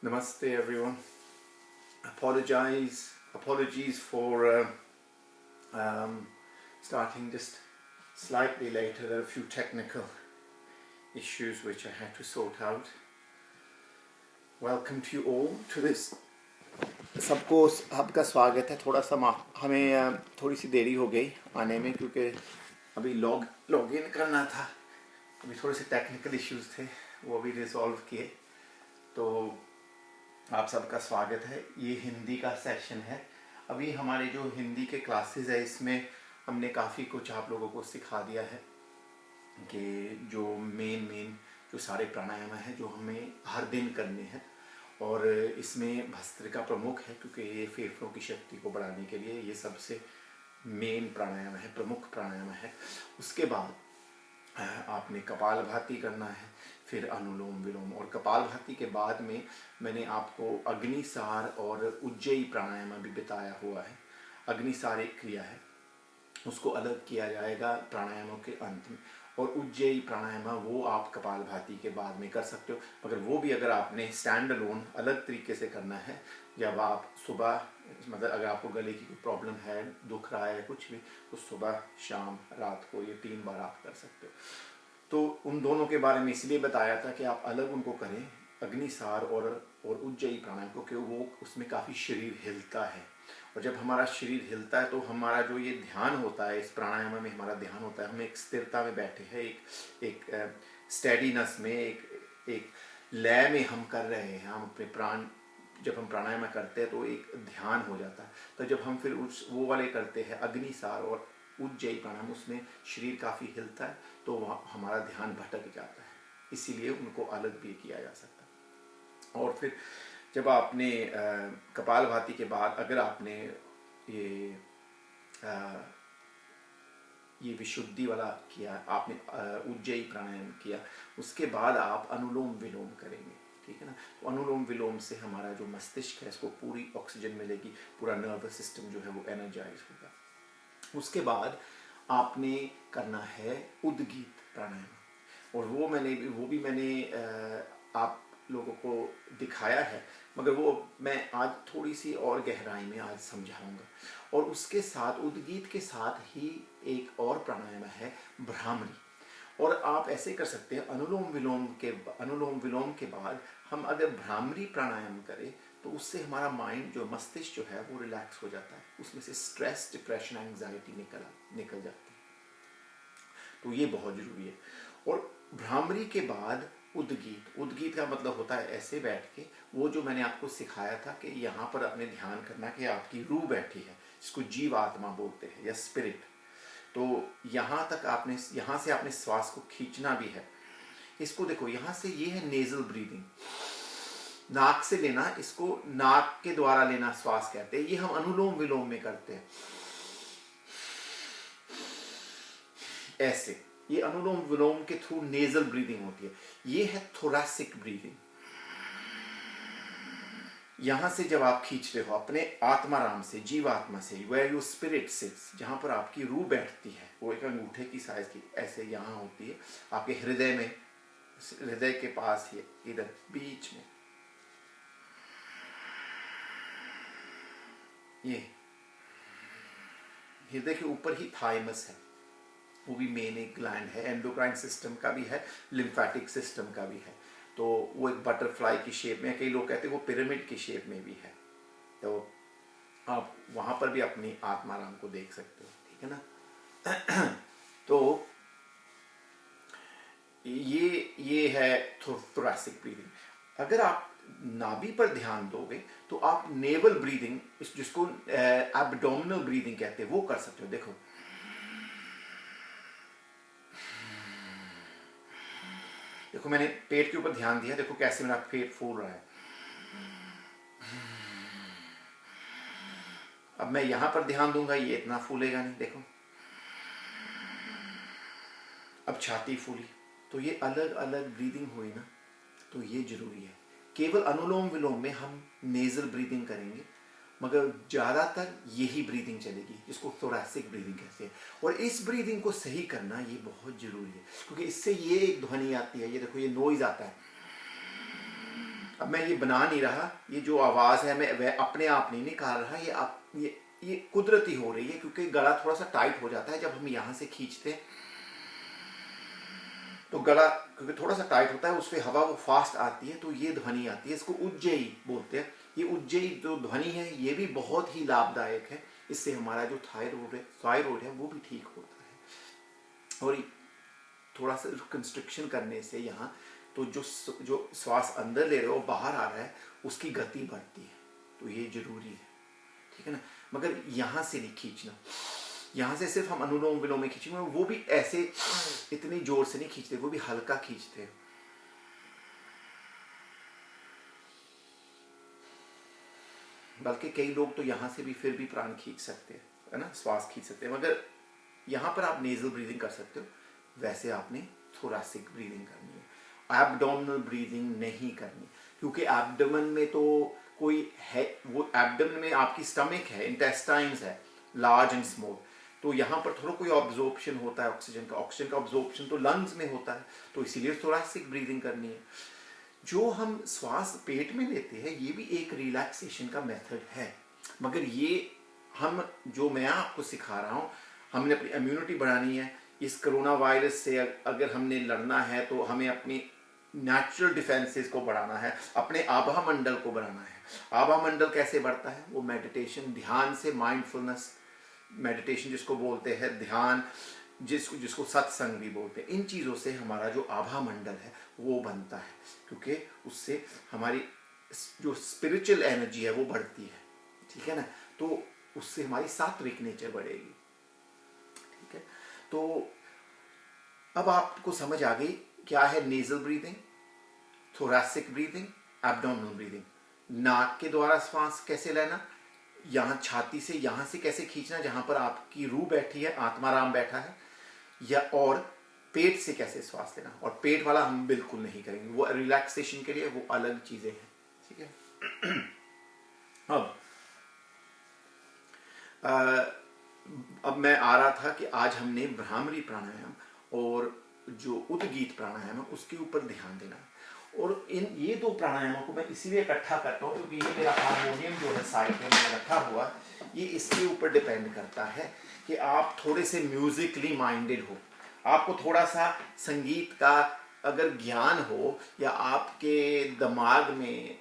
Namaste everyone. Apologies for starting just slightly later. There are a few technical issues which I had to sort out. Welcome to you all to this. सबको आपका स्वागत है. थोड़ा सा हमें थोड़ी सी देरी हो गई आने में क्योंकि अभी लॉग इन करना था. अभी थोड़े से टेक्निकल इश्यूज थे, वो अभी रिजॉल्व किए. तो आप सबका स्वागत है. ये हिंदी का सेशन है. अभी हमारे जो हिंदी के क्लासेस है इसमें हमने काफ़ी कुछ आप लोगों को सिखा दिया है कि जो मेन जो सारे प्राणायाम हैं जो हमें हर दिन करने हैं. और इसमें भस्त्रिका प्रमुख है क्योंकि ये फेफड़ों की शक्ति को बढ़ाने के लिए ये सबसे मेन प्राणायाम है, प्रमुख प्राणायाम है. उसके बाद आपने कपालभाति करना है, फिर अनुलोम विलोम. और कपालभाति के बाद में मैंने आपको अग्निसार और उज्जयी प्राणायाम भी बताया हुआ है. अग्निसार एक क्रिया है, उसको अलग किया जाएगा प्राणायामों के अंत में. और उज्जयी प्राणायाम वो आप कपालभाति के बाद में कर सकते हो, मगर वो भी अगर आपने स्टैंड अलोन अलग तरीके से करना है. जब आप सुबह, मतलब अगर आपको गले की कोई प्रॉब्लम है, दुख रहा है कुछ भी, तो सुबह शाम रात को ये 3 बार आप कर सकते हो. तो उन दोनों के बारे में इसलिए बताया था कि आप अलग उनको करें, अग्निसार और उज्जयी प्राणायाम को, क्योंकि वो उसमें काफ़ी शरीर हिलता है. और जब हमारा शरीर हिलता है तो हमारा जो ये ध्यान होता है, इस प्राणायाम में हमारा ध्यान होता है, हम एक स्थिरता में बैठे हैं, एक स्टेडीनेस में, एक लय में हम कर रहे हैं. हम अपने प्राण, जब हम प्राणायाम करते हैं तो एक ध्यान हो जाता है. तो जब हम फिर वो वाले करते हैं अग्निसार और उज्जयी प्राणायाम, उसमें शरीर काफ़ी हिलता है, तो वहाँ हमारा ध्यान भटक जाता है. इसीलिए उनको अलग भी किया जा सकता है. और फिर जब आपने कपालभाति के बाद अगर आपने ये विशुद्धि वाला किया, आपने उज्जयी प्राणायाम किया, उसके बाद आप अनुलोम विलोम करेंगे. ठीक है ना. तो अनुलोम विलोम से हमारा जो मस्तिष्क है इसको पूरी ऑक्सीजन मिलेगी, पूरा नर्वस सिस्टम जो है वो एनर्जाइज होगा. उसके बाद आपने करना है उद्गीत प्राणायाम. और वो भी मैंने आप लोगों को दिखाया है, मगर वो मैं आज थोड़ी सी और गहराई में आज समझाऊंगा. और उसके साथ उद्गीत के साथ ही एक और प्राणायाम है भ्रामरी. और आप ऐसे कर सकते हैं, अनुलोम विलोम के बाद हम अगर भ्रामरी प्राणायाम करें तो उससे हमारा माइंड, जो मस्तिष्क जो है वो रिलैक्स हो जाता है. उसमें से स्ट्रेस, डिप्रेशन, एंजाइटी निकल जाती है. तो ये बहुत जरूरी है. और भ्रामरी के बाद उद्गीत का मतलब होता है ऐसे बैठ के, वो जो मैंने आपको सिखाया था कि यहाँ पर अपने ध्यान करना कि आपकी रूह बैठी है, जिसको जीव आत्मा बोलते हैं या स्पिरिट. तो यहाँ से आपने श्वास को खींचना भी है. इसको देखो, यहाँ से ये है नेजल ब्रीदिंग, नाक से लेना, इसको नाक के द्वारा लेना श्वास कहते हैं. ये हम अनुलोम विलोम में करते हैं ऐसे. ये अनुलोम विलोम के थ्रू नेजल ब्रीदिंग होती है. ये है थोरैसिक ब्रीदिंग. यहां से जब आप खींचते हो अपने आत्माराम से, जीवात्मा से, वेयर योर स्पिरिट सिट्स, जहां पर आपकी रूह बैठती है, वो एक अंगूठे की साइज की ऐसे यहां होती है, आपके हृदय में, हृदय के पास ही, इधर बीच में. ये हृदय के ऊपर ही थाइमस है, वो भी मेन एक ग्लैंड है, एंडोक्राइन सिस्टम का भी है, लिम्फेटिक सिस्टम का भी है. तो वो एक बटरफ्लाई की शेप में, कई लोग कहते हैं वो पिरामिड की शेप में भी है. तो आप वहां पर भी अपनी आत्माराम को देख सकते हो. ठीक है ना. तो ये है थोरैसिक ब्रीदिंग. अगर आप नाभि पर ध्यान दोगे तो आप नेवल ब्रीदिंग, जिसको एब्डोमिनल ब्रीदिंग कहते हैं, वो कर सकते हो. देखो, मैंने पेट के ऊपर ध्यान दिया, देखो कैसे मेरा पेट फूल रहा है. अब मैं यहां पर ध्यान दूंगा, ये इतना फूलेगा नहीं. देखो, अब छाती फूली. तो ये अलग अलग ब्रीदिंग हुई ना, तो ये जरूरी है. केवल अनुलोम विलोम में हम नेजल ब्रीदिंग करेंगे, मगर ज़्यादातर यही ब्रीदिंग चलेगी, जिसको थोरैसिक ब्रीदिंग कहते हैं. और इस ब्रीदिंग को सही करना ये बहुत ज़रूरी है, क्योंकि इससे ये एक ध्वनि आती है. ये देखो, ये नॉइज़ आता है, अब मैं ये बना नहीं रहा, ये जो आवाज़ है मैं वह अपने आप नहीं निकाल रहा, ये कुदरती हो रही है, क्योंकि गला थोड़ा सा टाइट हो जाता है जब हम यहाँ से खींचते हैं, तो गला क्योंकि थोड़ा सा टाइट होता है, उससे हवा वो फास्ट आती है, तो ये ध्वनि आती है। इसको उज्जयी बोलते हैं। ये उज्जयी जो ध्वनि है ये भी बहुत ही लाभदायक है। इससे हमारा जो थायराइड है वो भी ठीक होता है। और थोड़ा सा कंस्ट्रिक्शन करने से यहाँ तो जो श्वास अंदर ले रहे हो बाहर आ रहा है, उसकी गति बढ़ती है, तो ये जरूरी है, ठीक है ना। मगर यहाँ से नहीं खींचना, यहाँ से सिर्फ हम अनुलोम विलोम में खींचेंगे, वो भी ऐसे इतनी जोर से नहीं खींचते, वो भी हल्का खींचते हैं। बल्कि कई लोग तो यहाँ से भी फिर भी प्राण खींच सकते हैं, है ना, श्वास खींच सकते हैं। मगर यहाँ पर आप नेजल ब्रीदिंग कर सकते हो, वैसे आपने थोरासिक ब्रीदिंग करनी है, एब्डोमिनल ब्रीदिंग नहीं करनी, क्योंकि एब्डोमेन में तो कोई है, वो एब्डोमेन में आपकी स्टमक है, इंटेस्टाइन्स है, लार्ज एंड स्मॉल, तो यहाँ पर थोड़ा कोई ऑब्जॉर्प्शन होता है ऑक्सीजन का ऑब्जॉर्प्शन तो लंग्स में होता है, तो इसीलिए थोरासिक ब्रीदिंग करनी है। जो हम श्वास पेट में लेते हैं ये भी एक रिलैक्सेशन का मेथड है, मगर ये जो मैं आपको सिखा रहा हूँ, हमने अपनी इम्यूनिटी बढ़ानी है। इस कोरोना वायरस से अगर हमने लड़ना है तो हमें अपनी नेचुरल डिफेंसेस को बढ़ाना है, अपने आभा मंडल को बढ़ाना है। आभा मंडल कैसे बढ़ता है? वो मेडिटेशन, ध्यान से, माइंडफुलनेस मेडिटेशन जिसको बोलते हैं, ध्यान जिसको सत्संग भी बोलते हैं, इन चीज़ों से हमारा जो आभा मंडल है वो बनता है, क्योंकि उससे हमारी जो स्पिरिचुअल एनर्जी है वो बढ़ती है, ठीक है ना। तो उससे हमारी सात्विक नेचर बढ़ेगी, ठीक है। तो अब आपको समझ आ गई क्या है nasal breathing, thoracic breathing, abdominal breathing. नाक के द्वारा श्वास कैसे लेना, यहाँ छाती से यहाँ से कैसे खींचना जहां पर आपकी रूह बैठी है, आत्माराम बैठा है, या और पेट से कैसे श्वास लेना। और पेट वाला हम बिल्कुल नहीं करेंगे, वो रिलैक्सेशन के लिए, वो अलग चीजें हैं, ठीक है। अब मैं आ रहा था कि आज हमने भ्रामरी प्राणायाम और जो उद्गीत प्राणायाम है उसके ऊपर ध्यान देना है। और ये दो प्राणायामों को मैं इसीलिए इकट्ठा करता हूँ क्योंकि ये मेरा हारमोनियम जो है साइड में मैंने रखा हुआ, ये इसके ऊपर डिपेंड करता है कि आप थोड़े से म्यूजिकली माइंडेड हो, आपको थोड़ा सा संगीत का अगर ज्ञान हो, या आपके दिमाग में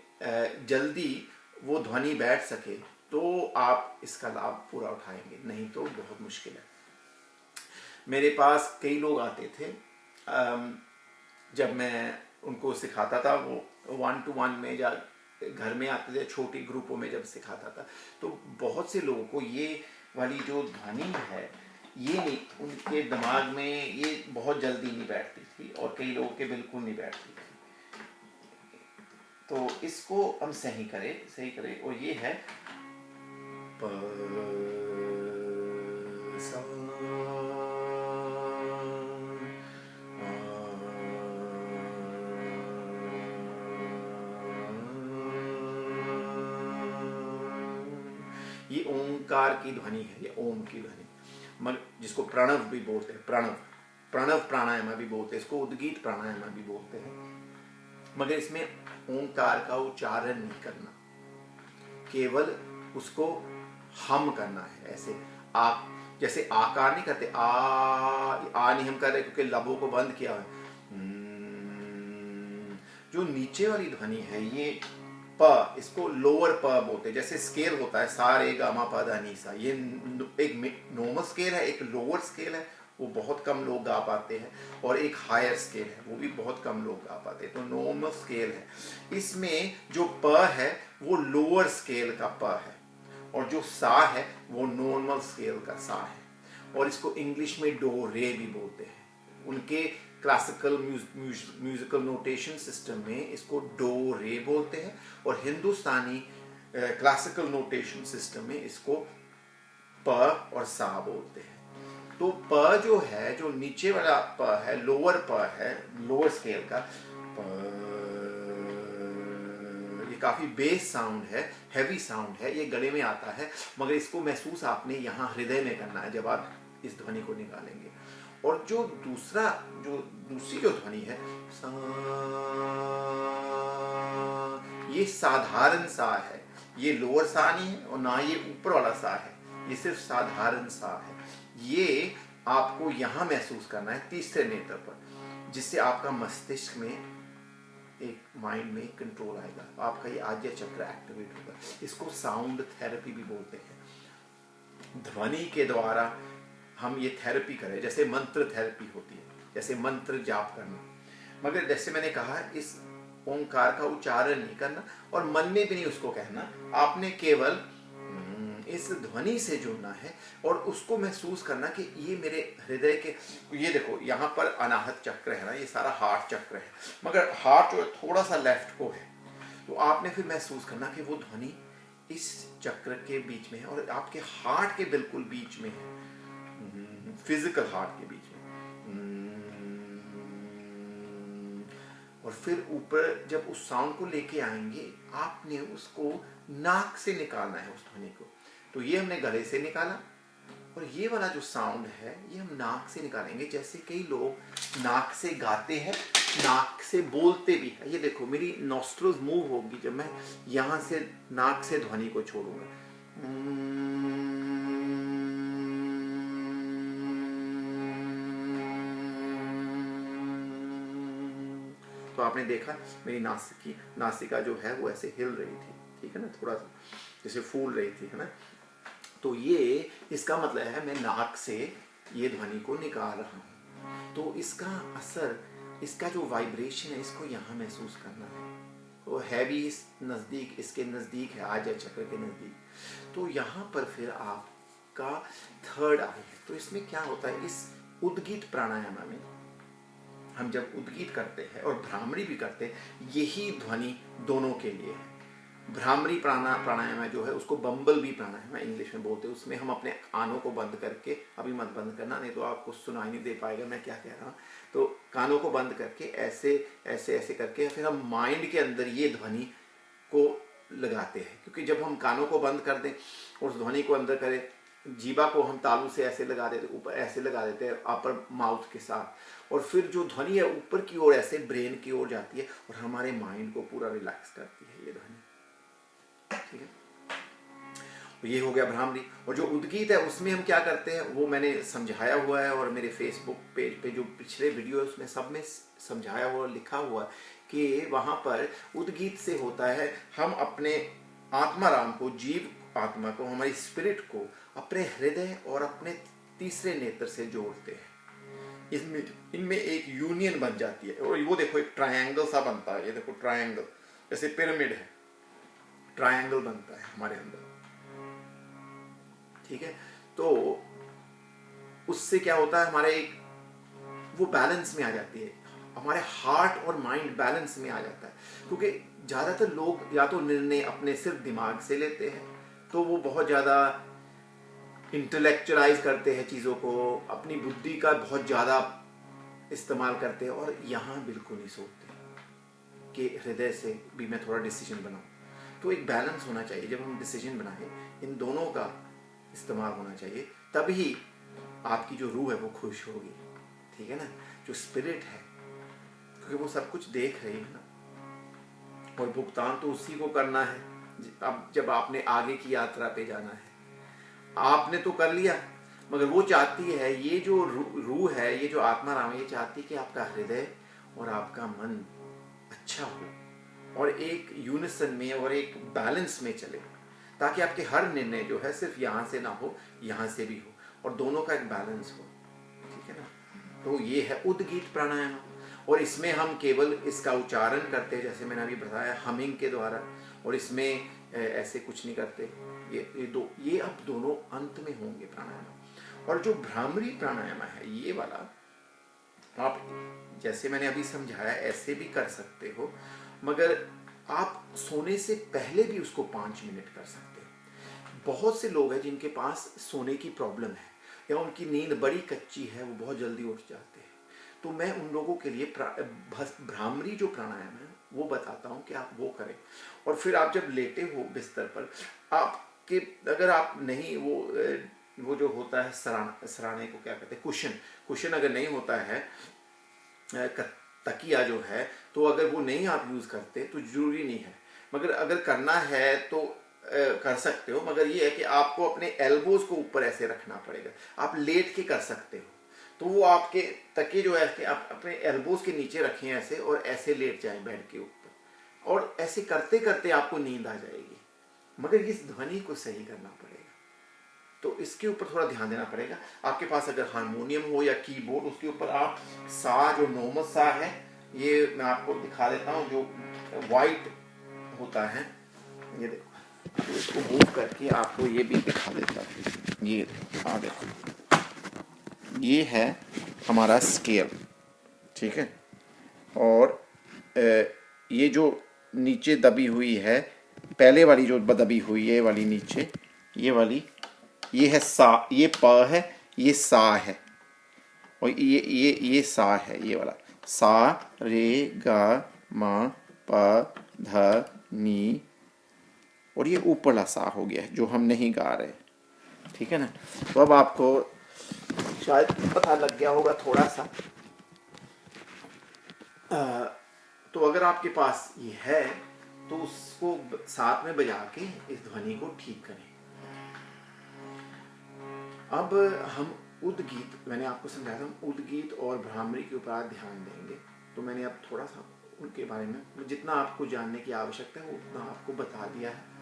जल्दी वो ध्वनि बैठ सके, तो आप इसका लाभ पूरा उठाएंगे, नहीं तो बहुत मुश्किल है। मेरे पास कई लोग आते थे, जब मैं उनको सिखाता था, वो 1-to-1 में या घर में आते थे, छोटी ग्रुपों में जब सिखाता था, तो बहुत से लोगों को ये वाली जो ध्वनि है ये नहीं, उनके दिमाग में ये बहुत जल्दी नहीं बैठती थी, और कई लोगों के बिल्कुल नहीं बैठती थी। तो इसको हम सही करें, और ये है प सा ये ओंकार की ध्वनि है, ये ओम की ध्वनि, जिसको प्रणव भी बोलते हैं, प्रणव प्राणायाम भी बोलते हैं, इसको उद्गीत प्राणायाम भी बोलते हैं। मगर इसमें ओंकार का उच्चारण नहीं करना, केवल उसको हम करना है, ऐसे आप जैसे आकार नहीं करते, आ नहीं हम कर रहे क्योंकि लबों को बंद किया है। जो नीचे वाली ध्वनि है ये प, इसको लोअर प बोलते हैं। जैसे स्केल होता है सा रे गा मा पा धा नी सा, ये एक नॉर्मल स्केल है, एक लोअर स्केल है, वो बहुत कम लोग गा पाते हैं, और एक हायर स्केल है, वो भी बहुत कम लोग गा पाते हैं। तो नॉर्मल स्केल है, इसमें जो प है वो लोअर स्केल का प है, और जो सा है वो नॉर्मल स्केल का सा है, और इसको इंग्लिश में डो रे भी बोलते हैं। उनके क्लासिकल म्यूजिकल नोटेशन सिस्टम में इसको डो रे बोलते हैं, और हिंदुस्तानी क्लासिकल नोटेशन सिस्टम में इसको प और सा बोलते हैं। तो प जो है, जो नीचे वाला प है, लोअर प है, लोअर स्केल का प, ये काफी बेस साउंड है, हैवी साउंड है, ये गले में आता है, मगर इसको महसूस आपने यहाँ हृदय में करना है जब आप इस ध्वनि को निकालेंगे। और जो दूसरी जो ध्वनि है, ये साधारण सा है, ये लोअर सा नहीं है और ना ये ऊपर वाला सा है, ये सिर्फ साधारण सा है। ये आपको यहाँ महसूस करना है तीसरे नेत्र पर, जिससे आपका मस्तिष्क में एक माइंड में कंट्रोल आएगा, आपका ये आज्ञा चक्र एक्टिवेट होगा। इसको साउंड थेरेपी भी बोलते हैं। ध्वनि के द्वारा हम ये थेरेपी करें, जैसे मंत्र थेरेपी होती है, जैसे मंत्र जाप करना, मगर जैसे मैंने कहा इस ओंकार का उच्चारण नहीं करना और मन में भी नहीं उसको कहना, आपने केवल इस ध्वनि से जुड़ना है और उसको महसूस करना कि ये मेरे हृदय के, ये देखो यहाँ पर अनाहत चक्र है ना, ये सारा हार्ट चक्र है, मगर हार्ट जो थोड़ा सा लेफ्ट को है, तो आपने फिर महसूस करना कि वो ध्वनि इस चक्र के बीच में है और आपके हार्ट के बिल्कुल बीच में है, फिजिकल हार्ट के बीच में। और फिर ऊपर जब उस साउंड को लेके आएंगे, आपने उसको नाक से निकालना है उस ध्वनि को। तो ये हमने गले से निकाला और ये वाला जो साउंड है ये हम नाक से निकालेंगे। जैसे कई लोग नाक से गाते हैं, नाक से बोलते भी है। ये देखो मेरी नॉस्ट्रल्स मूव होगी जब मैं यहाँ से नाक से ध्वनि को छोड़ूंगा। तो आपने देखा मेरी नासिका जो है वो ऐसे हिल रही थी, ठीक है ना, थोड़ा सा जैसे फूल रही थी, है ना। तो ये इसका मतलब है मैं नाक से ये ध्वनि को निकाल रहा हूँ। तो इसका असर, इसका जो वाइब्रेशन है, इसको यहाँ महसूस करना है। वो है भी इस नज़दीक, इसके नज़दीक है, आज्ञा चक्र के नज़दीक। तो यहाँ पर फिर आपका थर्ड आई है। तो इसमें क्या होता है, इस उद्गीत प्राणायाम में हम जब उद्गीत करते हैं और भ्रामरी भी करते हैं, यही ध्वनि दोनों के लिए है। भ्रामरी प्राणायाम जो है उसको बम्बल बी प्राणायाम इंग्लिश में बोलते हैं। उसमें हम अपने कानों को बंद करके, अभी मत बंद करना नहीं तो आपको सुनाई नहीं दे पाएगा मैं क्या कह रहा हूँ, तो कानों को बंद करके ऐसे ऐसे ऐसे करके फिर हम माइंड के अंदर ये ध्वनि को लगाते हैं। क्योंकि जब हम कानों को बंद कर दें और उस ध्वनि को अंदर करें, जीभा को हम तालू से ऐसे लगा देते, ऊपर ऐसे लगा देते हैं अपर माउथ के साथ, और फिर जो ध्वनि है ऊपर की ओर ऐसे ब्रेन की ओर जाती है और हमारे माइंड को पूरा रिलैक्स करती है ये ध्वनि, ठीक है। तो ये हो गया भ्रामरी। और जो उद्गीत है उसमें हम क्या करते हैं वो मैंने समझाया हुआ है, और मेरे फेसबुक पेज पे जो पिछले वीडियो है उसमें सब में समझाया हुआ, लिखा हुआ कि वहां पर उद्गीत से होता है हम अपने आत्माराम को, जीव आत्मा को, हमारी स्पिरिट को अपने हृदय और अपने तीसरे नेत्र से जोड़ते हैं। इनमें एक यूनियन बन जाती है। और वो देखो एक ट्रायंगल सा बनता है, ये देखो ट्रायंगल, जैसे पिरामिड है, ट्रायंगल बनता है हमारे अंदर, ठीक है। तो उससे क्या होता है, हमारे एक वो बैलेंस में आ जाती है, हमारे हार्ट और माइंड बैलेंस में आ जाता है। क्योंकि ज्यादातर लोग या तो निर्णय अपने सिर्फ दिमाग से लेते हैं, तो वो बहुत ज्यादा इंटेलेक्चुअलाइज करते हैं चीजों को, अपनी बुद्धि का बहुत ज्यादा इस्तेमाल करते हैं, और यहाँ बिल्कुल नहीं सोचते कि हृदय से भी मैं थोड़ा डिसीजन बनाऊं। तो एक बैलेंस होना चाहिए। जब हम डिसीजन बनाएं, इन दोनों का इस्तेमाल होना चाहिए, तभी आपकी जो रूह है वो खुश होगी, ठीक है ना, जो स्पिरिट है, क्योंकि वो सब कुछ देख रही है ना, और भुगतान तो उसी को करना है। अब जब आपने आगे की यात्रा पे जाना है, आपने तो कर लिया, मगर वो चाहती है, ये जो रूह है, ये जो आत्मा राम है, ये चाहती है कि आपका हृदय और आपका मन अच्छा हो और एक यूनिसन में और एक बैलेंस में चले, ताकि आपके हर निर्णय जो है सिर्फ यहाँ से ना हो, यहाँ से भी हो, और दोनों का एक बैलेंस हो, ठीक है ना। तो ये है उद्गीत प्राणायाम, और इसमें हम केवल इसका उच्चारण करते हैं, जैसे मैंने अभी बताया, हमिंग के द्वारा, और इसमें ऐसे कुछ नहीं करते। ये अब दोनों अंत में होंगे प्राणायाम। और जो भ्रामरी प्राणायाम है ये वाला, आप जैसे मैंने अभी समझाया ऐसे भी कर सकते हो, मगर आप सोने से पहले भी उसको 5 मिनट कर सकते हो। बहुत से लोग हैं जिनके पास सोने की प्रॉब्लम है या उनकी नींद बड़ी कच्ची है, वो बहुत जल्दी उठ जाते हैं। तो मैं उन लोगों के लिए भ्रामरी जो प्राणायाम है वो बताता हूँ कि आप वो करें। और फिर आप जब लेटे हो बिस्तर पर, आपके अगर आप नहीं वो जो होता है सराहने को क्या कहते हैं, कुशन अगर नहीं होता है, तकिया जो है, तो अगर वो नहीं आप यूज करते तो जरूरी नहीं है, मगर अगर करना है तो कर सकते हो, मगर ये है कि आपको अपने एल्बोज को ऊपर ऐसे रखना पड़ेगा। आप लेट के कर सकते हो, तो वो आपके तकिए जो है कि आप अपने एल्बोज के नीचे रखें ऐसे और ऐसे लेट जाएं बेड के ऊपर, और ऐसे करते करते आपको नींद आ जाएगी। मगर इस ध्वनि को सही करना पड़ेगा, तो इसके ऊपर थोड़ा ध्यान देना पड़ेगा। आपके पास अगर हारमोनियम हो या कीबोर्ड, उसके ऊपर आप सा, जो नॉर्मल सा है, ये मैं आपको दिखा देता हूँ, जो वाइट होता है, ये देखो, इसको मूव करके आपको ये भी दिखा देता हूँ। ये हाँ देखो, ये है हमारा स्केल, ठीक है। और ये जो नीचे दबी हुई है, पहले वाली जो दबी हुई है, ये वाली नीचे, ये वाली, ये है सा, ये प है, ये सा है, और ये सा है, ये वाला सा रे गा मा प ध नी, और ये ऊपरला सा हो गया है जो हम नहीं गा रहे, ठीक है ना। तो अब आपको शायद पता लग गया होगा थोड़ा सा। तो अगर आपके पास ये है तो उसको साथ में बजा के इस ध्वनि को ठीक करें। अब हम उद्गीत, मैंने आपको समझाया था, हम उद्गीत और भ्रामरी के ऊपर ध्यान देंगे। तो मैंने अब थोड़ा सा उनके बारे में जितना आपको जानने की आवश्यकता है उतना आपको बता दिया है।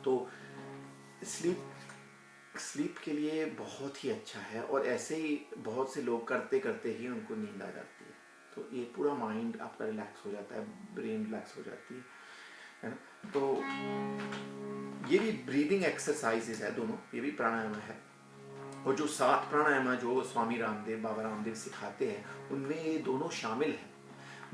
तो स्लीप के लिए बहुत ही अच्छा है, और ऐसे ही बहुत से लोग करते करते ही उनको नींद आ जाती है। तो ये पूरा माइंड आपका रिलैक्स हो जाता है, ब्रेन रिलैक्स हो जाती है ना। तो ये भी ब्रीदिंग एक्सरसाइजेस है दोनों, ये भी प्राणायाम है। और जो 7 प्राणायाम जो स्वामी रामदेव, बाबा रामदेव सिखाते हैं, उनमें ये दोनों शामिल है।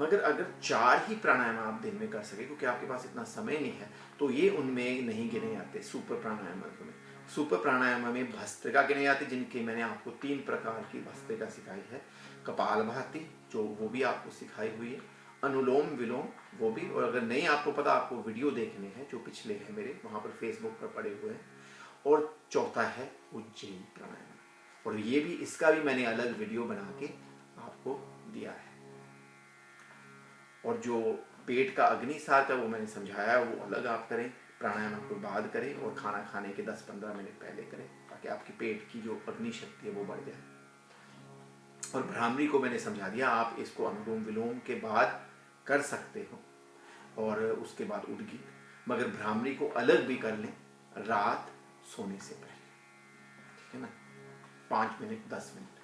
मगर अगर 4 ही प्राणायाम आप दिन में कर सके, क्योंकि आपके पास इतना समय नहीं है, तो ये उनमें नहीं गिने जाते सुपर प्राणायाम में। सुपर प्राणायाम में भस्त्रिका गिने जाते, जिनके मैंने आपको 3 प्रकार की भस्त्रिका सिखाई है। कपालभाति, जो वो भी आपको सिखाई हुई है, अनुलोम विलोम वो भी, और अगर नहीं आपको पता, आपको वीडियो देखने हैं जो पिछले हैं मेरे, वहाँ पर फेसबुक पर पड़े हुए हैं। और चौथा है उज्जयी प्राणायाम, और ये भी, इसका भी मैंने अलग वीडियो बना के आपको दिया है। और जो पेट का अग्निसार का वो मैंने समझाया है, वो अलग आप करें, प्राणायाम को बाद करें, और खाना खाने के 10-15 मिनट पहले करें, ताकि आपकी पेट की जो अग्नि शक्ति है वो बढ़ जाए। और भ्रामरी को मैंने समझा दिया, आप इसको अनुलोम विलोम के बाद कर सकते हो, और उसके बाद उद्गीत, मगर भ्रामरी को अलग भी कर लें रात सोने से पहले, ठीक है ना, 5 मिनट 10 मिनट।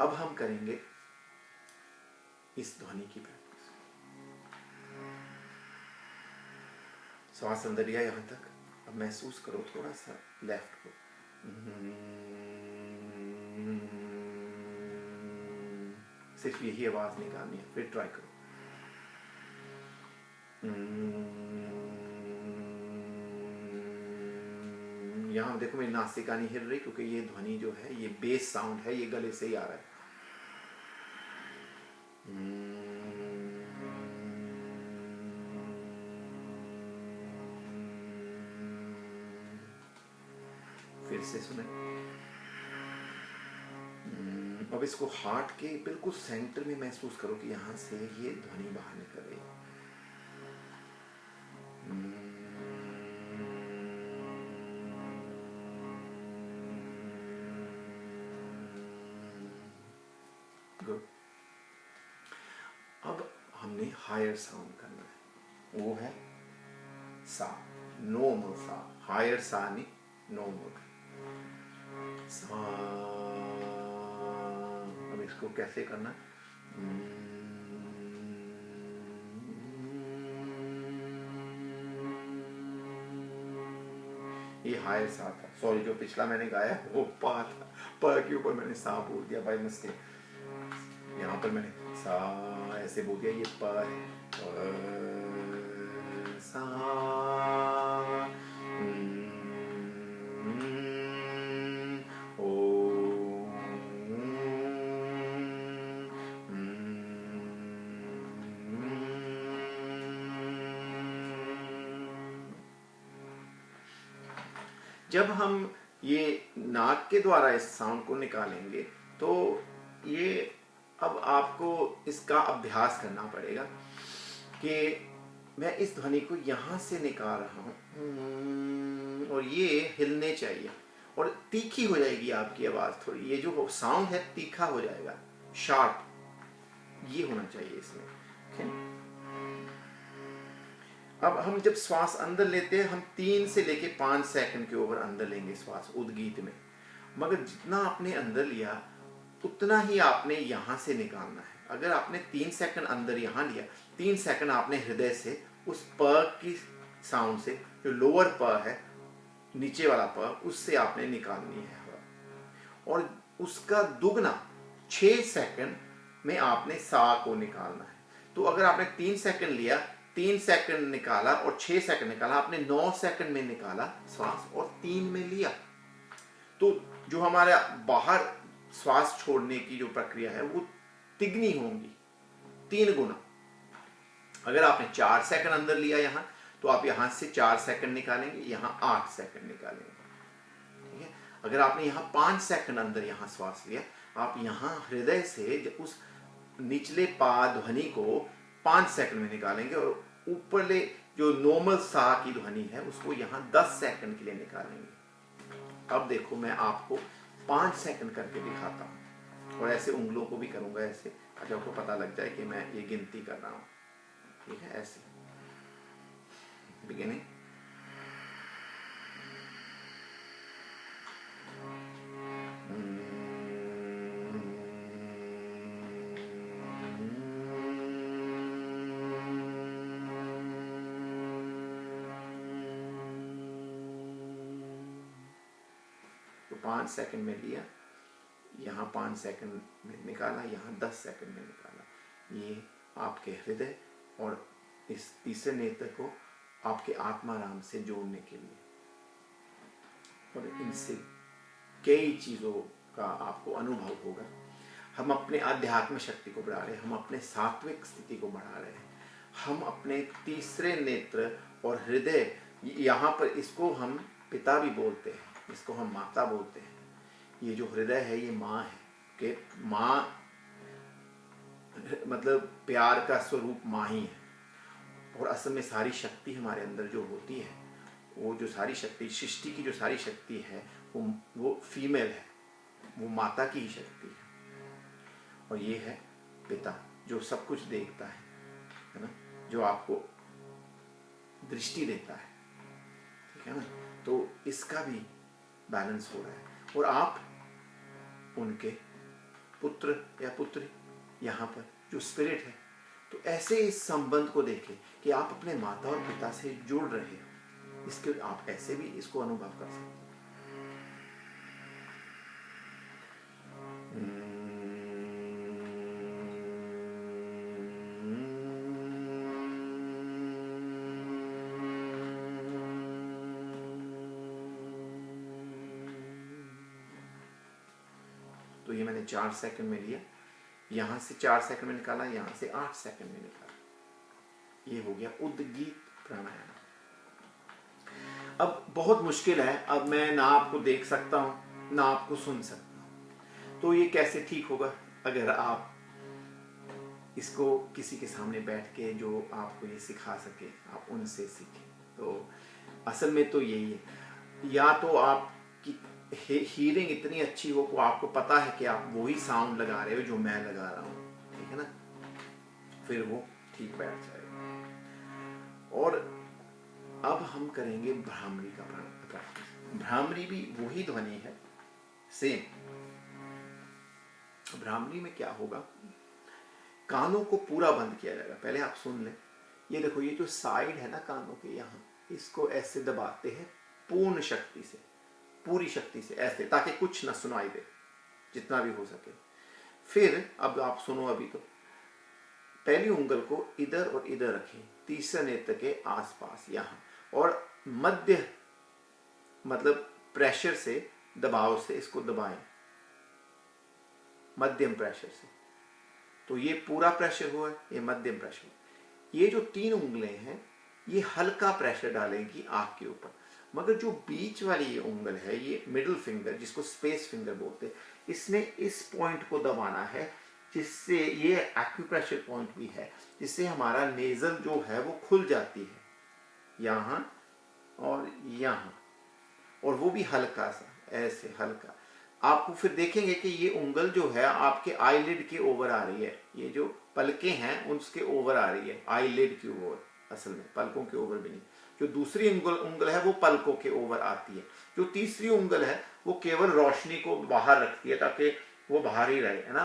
अब हम करेंगे इस ध्वनि की प्रैक्टिस। श्वास अंदर लिया यहां तक, अब महसूस करो थोड़ा सा लेफ्ट को, सिर्फ यही आवाज निकालनी है, फिर ट्राई करो। यहाँ देखो मेरी नासिका नहीं हिल रही, क्योंकि ये ध्वनि जो है, ये बेस साउंड है, ये गले से ही आ रहा है। फिर से सुने। अब इसको हार्ट के बिल्कुल सेंटर में महसूस करो कि यहां से ये ध्वनि बाहर निकल रही है। गुड। अब हमने हायर साउंड करना है, वो है सा, नॉर्मल सा, हायर सा नहीं, नॉर्मल सा। अब इसको कैसे करना, ये हायर सा था, सॉरी, जो पिछला मैंने गाया वो पा था, प के ऊपर मैंने सा बोल दिया बाय मिस्टेक। यहाँ पर मैंने सा ऐसे बोल दिया, ये प है, सा, ओ, जब हम ये नाक के द्वारा इस साउंड को निकालेंगे, तो ये अब आपको इसका अभ्यास करना पड़ेगा कि मैं इस ध्वनि को यहाँ से निकाल रहा हूँ और ये हिलने चाहिए और तीखी हो जाएगी आपकी आवाज़ थोड़ी, ये जो साउंड है तीखा हो जाएगा, शार्प, ये होना चाहिए इसमें। अब हम जब श्वास अंदर लेते हैं हम 3 से लेके 5 सेकंड के ओवर अंदर लेंगे श्वास उद्गीत में, मगर जितना आपने अंदर लिया उतना ही आपने यहाँ से निकालना है। अगर आपने 3 सेकंड अंदर यहाँ लिया, 3 सेकंड आपने हृदय से उस प की साउंड से, जो लोअर प है, नीचे वाला प, उससे आपने निकालनी है हवा, और उसका दुगना 6 सेकंड में आपने सा को निकालना है। तो अगर आपने 3 सेकंड लिया, 3 सेकंड निकाला और 6 सेकंड निकाला, आपने 9 सेकंड में निकाला श्वास और 3 में लिया, तो जो हमारा बाहर श्वास छोड़ने की जो प्रक्रिया है वो तिगनी होंगी, 3 गुना। अगर आपने 4 सेकंड अंदर लिया यहाँ, तो आप यहाँ से 4 सेकंड निकालेंगे, यहाँ 8 सेकंड निकालेंगे, ठीक है। अगर आपने यहाँ 5 सेकंड अंदर यहाँ श्वास लिया, आप यहाँ हृदय से उस निचले पा ध्वनि को 5 सेकंड में निकालेंगे और ऊपरले जो नॉर्मल सा की ध्वनि है उसको यहाँ 10 सेकंड के लिए निकालेंगे। अब देखो मैं आपको 5 सेकंड करके दिखाता हूँ और ऐसे उंगलों को भी करूँगा ऐसे, ताकि आपको पता लग जाए कि मैं ये गिनती कर रहा हूँ, ठीक है। ऐसे बिगिनिंग, तो 5 सेकंड में लिया, यहाँ 5 सेकंड में निकाला, यहाँ 10 सेकंड में निकाला। ये आपके हृदय और इस तीसरे नेत्र को आपके आत्माराम से जोड़ने के लिए, और इनसे कई चीज़ों का आपको अनुभव होगा। हम अपने आध्यात्म शक्ति को बढ़ा रहे हैं, हम अपने सात्विक स्थिति को बढ़ा रहे हैं, हम अपने तीसरे नेत्र और हृदय, यहाँ पर इसको हम पिता भी बोलते हैं, इसको हम माता बोलते हैं। ये जो हृदय है ये माँ है, कि माँ मतलब प्यार का स्वरूप माँ ही है, और असल में सारी शक्ति हमारे अंदर जो होती है, वो जो सारी शक्ति, सृष्टि की जो सारी शक्ति है वो फीमेल है, वो माता की ही शक्ति है। और ये है पिता जो सब कुछ देखता है ना, जो आपको दृष्टि देता है, ठीक है ना। तो इसका भी बैलेंस हो रहा है, और आप उनके पुत्र या पुत्री यहाँ पर जो स्पिरिट है, तो ऐसे इस संबंध को देखें कि आप अपने माता और पिता से जुड़ रहे हो, इसके आप ऐसे भी इसको अनुभव कर सकते हैं। तो ये मैंने 4 सेकंड में लिया, यहाँ से 4 सेकंड में निकाला, यहाँ से 8 सेकंड में निकाला। ये हो गया उद्गीत प्राणायाम। अब बहुत मुश्किल है, अब मैं ना आपको देख सकता हूँ ना आपको सुन सकता हूँ, तो ये कैसे ठीक होगा? अगर आप इसको किसी के सामने बैठ के जो आपको ये सिखा सके, आप उनसे सीखें। तो असल में तो यही है, या तो आपकी हीयरिंग इतनी अच्छी हो, आपको पता है कि आप वही साउंड लगा रहे हो जो मैं लगा रहा हूँ, ठीक है ना, फिर वो ठीक बैठ जाएगा। और अब हम करेंगे भ्रामरी का प्रैक्टिस। भ्रामरी भी वही ध्वनि है, सेम। भ्रामरी में क्या होगा, कानों को पूरा बंद किया जाएगा। पहले आप सुन लें, ये देखो, ये जो साइड है ना कानों के यहाँ, इसको ऐसे दबाते हैं पूर्ण शक्ति से, पूरी शक्ति से ऐसे, ताकि कुछ ना सुनाई दे, जितना भी हो सके। फिर अब आप सुनो, अभी तो पहली उंगल को इधर और इधर रखें, तीसरे नेत्र के आसपास यहाँ, और मध्य मतलब प्रेशर से, दबाव से इसको दबाएं, मध्यम प्रेशर से। तो ये पूरा प्रेशर हुआ, ये मध्यम प्रेशर। ये जो 3 उंगलें हैं ये हल्का प्रेशर डालेंगी आँख के ऊपर, मगर जो बीच वाली ये उंगल है, ये मिडिल फिंगर जिसको स्पेस फिंगर बोलते हैं, इसने इस पॉइंट को दबाना है जिससे ये एक्यूप्रेशर पॉइंट भी है, जिससे हमारा नेजल जो है वो खुल जाती है यहाँ और यहाँ, और वो भी हल्का सा, ऐसे हल्का। आपको फिर देखेंगे कि ये उंगल जो है आपके आईलिड के ओवर आ रही है, ये जो पलकें हैं उसके ओवर आ रही है, आईलिड के ओवर, असल में पलकों के ओवर भी नहीं। जो दूसरी उंगल है वो पलकों के ओवर आती है। जो तीसरी उंगल है वो केवल रोशनी को बाहर रखती है ताकि वो बाहर ही रहे, है ना।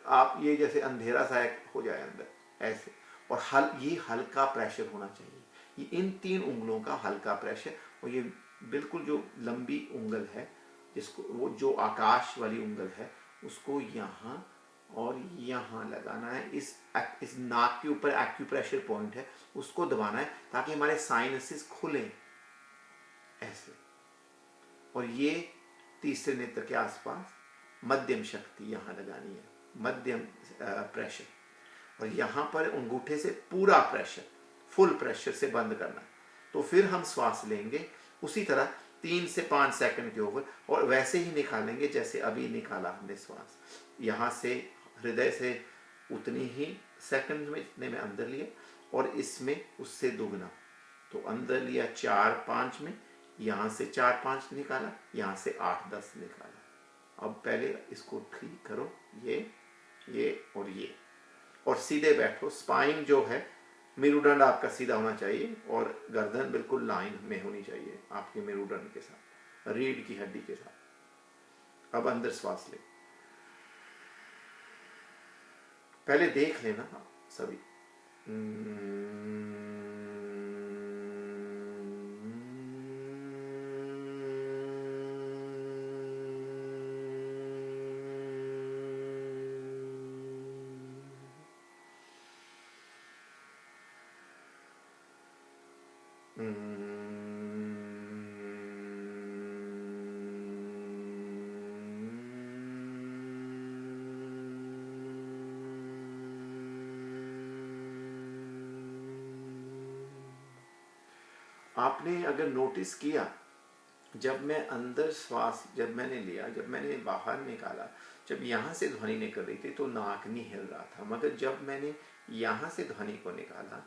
आप ये जैसे अंधेरा सा हो जाए अंदर ऐसे, और ये हल्का प्रेशर होना चाहिए, ये इन 3 उंगलों का हल्का प्रेशर। और ये बिल्कुल जो लंबी उंगल है, जिसको वो जो आकाश वाली उंगल है, उसको यहाँ और यहाँ लगाना है। इस नाक के ऊपर एक्यूप्रेशर पॉइंट है, उसको दबाना है ताकि हमारे साइनसेस खुले ऐसे। और ये तीसरे नेत्र के आसपास मध्यम शक्ति यहाँ लगानी है, मध्यम प्रेशर। और यहाँ पर अंगूठे से पूरा प्रेशर, फुल प्रेशर से बंद करना है। तो फिर हम श्वास लेंगे उसी तरह 3 से 5 सेकंड के ओवर, और वैसे ही निकालेंगे जैसे अभी निकाला हमने श्वास। यहाँ से हृदय से उतनी ही सेकंड में जितने में अंदर लिए, और इसमें उससे दुगना। तो अंदर लिया 4-5 में, यहाँ से 4-5 निकाला, यहाँ से 8-10 निकाला। अब पहले इसको ठीक करो, ये और सीधे बैठो। स्पाइन जो है, मेरुदंड आपका सीधा होना चाहिए और गर्दन बिल्कुल लाइन में होनी चाहिए आपके मेरुदंड के साथ, रीढ़ की हड्डी के साथ। अब अंदर श्वास ले, पहले देख लेना सभी। आपने अगर नोटिस किया, जब मैं अंदर श्वास जब मैंने लिया, जब मैंने बाहर निकाला, जब यहाँ से ध्वनि निकल रही थी तो नाक नहीं हिल रहा था, मगर जब मैंने यहाँ से ध्वनि को निकाला,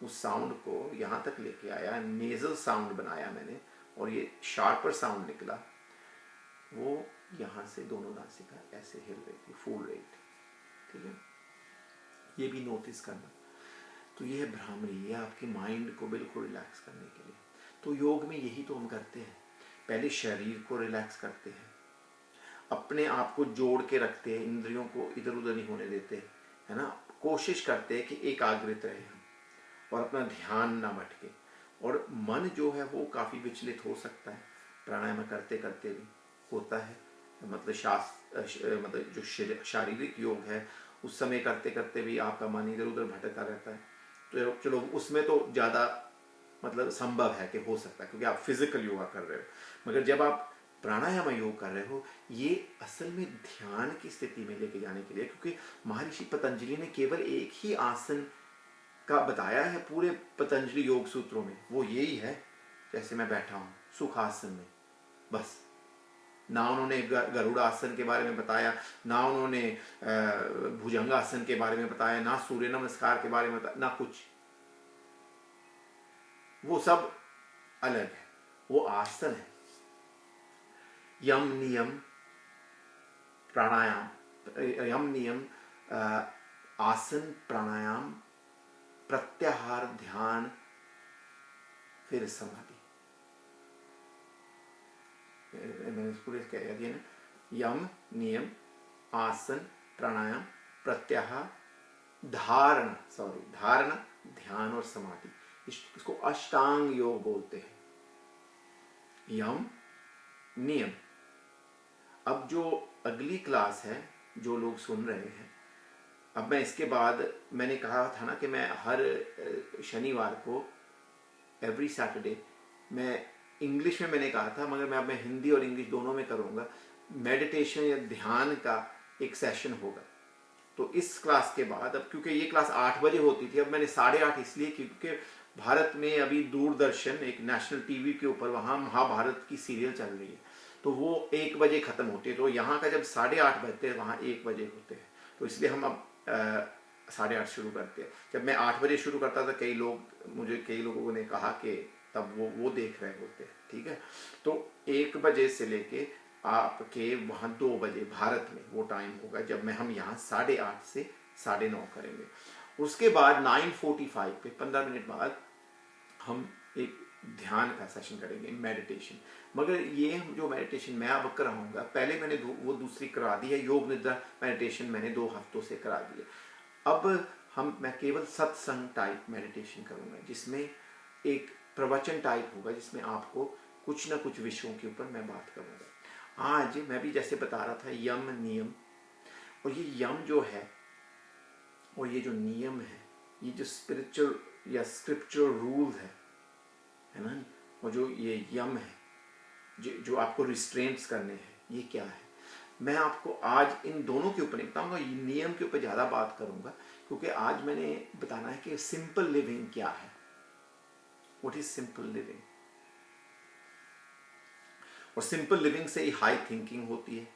उस साउंड को यहाँ तक लेके आया, नेजल साउंड बनाया मैंने, और ये शार्पर साउंड निकला, वो यहाँ से दोनों नासिका ऐसे हिल रही थी, फूल रही थी। ठीक है, ये भी नोटिस करना। तो ये है भ्रामरी, ये आपके माइंड को बिल्कुल रिलैक्स करने के लिए। तो योग में यही तो हम करते हैं, पहले शरीर को रिलैक्स करते हैं, अपने आप को जोड़ के रखते हैं, इंद्रियों को इधर उधर नहीं होने देते, है ना। कोशिश करते हैं कि एकाग्रित रहे हम और अपना ध्यान ना भटके। और मन जो है वो काफ़ी विचलित हो सकता है, प्राणायाम करते करते भी होता है। मतलब जो शारीरिक योग है उस समय करते करते भी आपका मन इधर उधर भटकता रहता है। तो चलो उसमें तो ज़्यादा मतलब संभव है कि हो सकता है, क्योंकि आप फिजिकल योगा कर रहे हो। मगर जब आप प्राणायाम योग कर रहे हो, ये असल में ध्यान की स्थिति में लेके जाने के लिए, क्योंकि महर्षि पतंजलि ने केवल एक ही आसन का बताया है पूरे पतंजलि योग सूत्रों में, वो यही है। जैसे मैं बैठा हूँ सुखासन में, बस। ना उन्होंने गरुड़ासन के बारे में बताया, ना उन्होंने भुजंगासन के बारे में बताया, ना सूर्य नमस्कार के बारे में बताया, ना कुछ। वो सब अलग है, वो आसन है। यम नियम प्राणायाम, यम नियम आसन प्राणायाम प्रत्याहार ध्यान फिर समाधि। मैंने पूरे कह दिया ना, यम नियम आसन प्राणायाम प्रत्याहार धारणा ध्यान और समाधि। इसको अष्टांग योग बोलते हैं, यम नियम। अब जो अगली क्लास है जो लोग सुन रहे हैं, अब मैं इसके बाद मैंने कहा था ना कि मैं हर शनिवार को एवरी सैटरडे मैं इंग्लिश में मैंने कहा था, मगर मैं हिंदी और इंग्लिश दोनों में करूँगा, मेडिटेशन या ध्यान का एक सेशन होगा। तो इस क्लास के बाद, अब क्योंकि ये क्लास 8 बजे होती थी, अब मैंने 8:30 इसलिए क्योंकि भारत में अभी दूरदर्शन एक नेशनल टीवी के ऊपर वहाँ महाभारत की सीरियल चल रही है, तो वो 1 बजे ख़त्म होती है। तो यहाँ का जब 8:30 बजते हैं, वहाँ 1 बजे होते हैं। तो इसलिए हम अब 8:30 शुरू करते हैं। जब मैं 8 बजे शुरू करता था, कई लोगों ने कहा कि तब वो देख रहे होते हैं, ठीक है। तो 1 बजे से लेके आपके वहाँ 2 बजे भारत में वो टाइम होगा जब हम यहाँ 8:30 से 9:30 करेंगे। उसके बाद 9:45 पे 15 मिनट बाद हम एक ध्यान का सेशन करेंगे, मेडिटेशन। मगर ये जो मेडिटेशन मैं अब कराऊंगा, पहले मैंने वो दूसरी करा दी है, योग निद्रा मेडिटेशन मैंने 2 हफ्तों से करा दी है। अब मैं केवल सत्संग टाइप मेडिटेशन करूंगा, जिसमें एक प्रवचन टाइप होगा, जिसमें आपको कुछ ना कुछ विषयों के ऊपर मैं बात करूंगा। आज मैं भी जैसे बता रहा था यम नियम, और ये यम जो है और ये जो नियम है, ये जो स्पिरिचुअल या स्क्रिप्चुरल रूल्स है ना, और जो ये यम है जो आपको रिस्ट्रेंट्स करने हैं, ये क्या है। मैं आपको आज इन दोनों के ऊपर नहीं बताऊंगा, ये नियम के ऊपर ज़्यादा बात करूंगा, क्योंकि आज मैंने बताना है कि सिंपल लिविंग क्या है, व्हाट इज सिंपल लिविंग। और सिंपल लिविंग से ही हाई थिंकिंग होती है।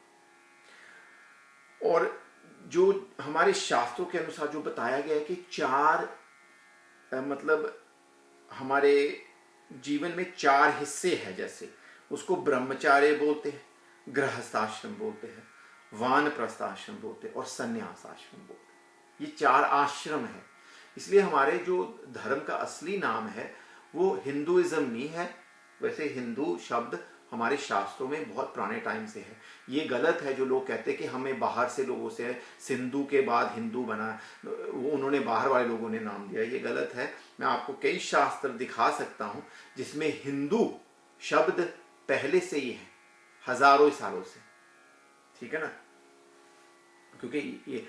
और जो हमारे शास्त्रों के अनुसार जो बताया गया है कि 4 मतलब हमारे जीवन में 4 हिस्से हैं, जैसे उसको ब्रह्मचार्य बोलते हैं, गृहस्थाश्रम बोलते हैं, वानप्रस्थ आश्रम बोलते हैं और संन्यास आश्रम बोलते हैं। ये 4 आश्रम है। इसलिए हमारे जो धर्म का असली नाम है वो हिंदुइज्म नहीं है। वैसे हिंदू शब्द हमारे शास्त्रों में बहुत पुराने टाइम से है। ये गलत है जो लोग कहते हैं कि हमें बाहर से लोगों से सिंधु के बाद हिंदू बना, वो उन्होंने बाहर वाले लोगों ने नाम दिया, ये गलत है। मैं आपको कई शास्त्र दिखा सकता हूं जिसमें हिंदू शब्द पहले से ही है, हजारों सालों से, ठीक है ना। क्योंकि ये